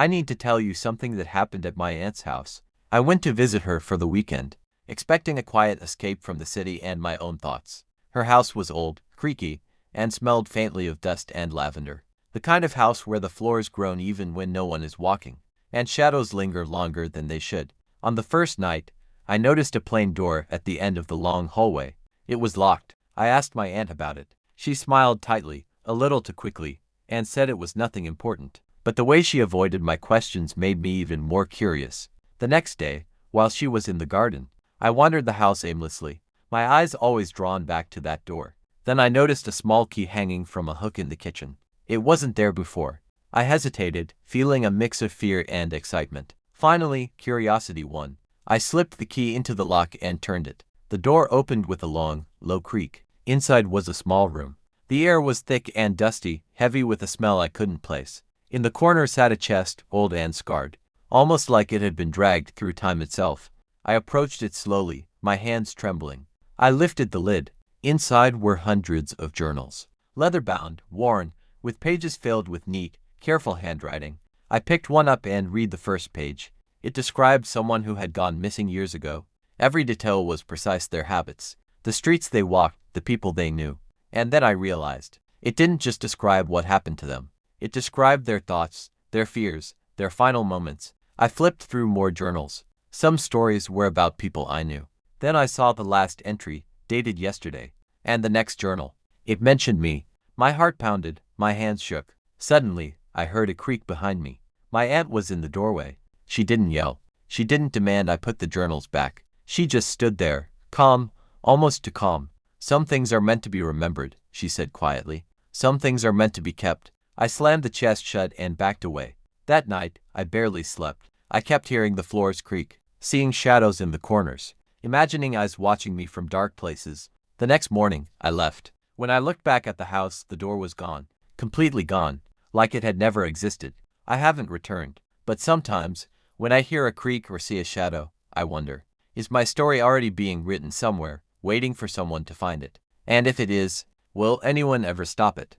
I need to tell you something that happened at my aunt's house. I went to visit her for the weekend, expecting a quiet escape from the city and my own thoughts. Her house was old, creaky, and smelled faintly of dust and lavender. The kind of house where the floors groan even when no one is walking, and shadows linger longer than they should. On the first night, I noticed a plain door at the end of the long hallway. It was locked. I asked my aunt about it. She smiled tightly, a little too quickly, and said it was nothing important. But the way she avoided my questions made me even more curious. The next day, while she was in the garden, I wandered the house aimlessly, my eyes always drawn back to that door. Then I noticed a small key hanging from a hook in the kitchen. It wasn't there before. I hesitated, feeling a mix of fear and excitement. Finally, curiosity won. I slipped the key into the lock and turned it. The door opened with a long, low creak. Inside was a small room. The air was thick and dusty, heavy with a smell I couldn't place. In the corner sat a chest, old and scarred, almost like it had been dragged through time itself. I approached it slowly, my hands trembling. I lifted the lid. Inside were hundreds of journals, leather-bound, worn, with pages filled with neat, careful handwriting. I picked one up and read the first page. It described someone who had gone missing years ago. Every detail was precise: their habits, the streets they walked, the people they knew. And then I realized, it didn't just describe what happened to them. It described their thoughts, their fears, their final moments. I flipped through more journals. Some stories were about people I knew. Then I saw the last entry, dated yesterday, and the next journal. It mentioned me. My heart pounded, my hands shook. Suddenly, I heard a creak behind me. My aunt was in the doorway. She didn't yell. She didn't demand I put the journals back. She just stood there, calm, almost too calm. Some things are meant to be remembered, she said quietly. Some things are meant to be kept. I slammed the chest shut and backed away. That night, I barely slept. I kept hearing the floors creak, seeing shadows in the corners, imagining eyes watching me from dark places. The next morning, I left. When I looked back at the house, the door was gone, completely gone, like it had never existed. I haven't returned. But sometimes, when I hear a creak or see a shadow, I wonder, is my story already being written somewhere, waiting for someone to find it? And if it is, will anyone ever stop it?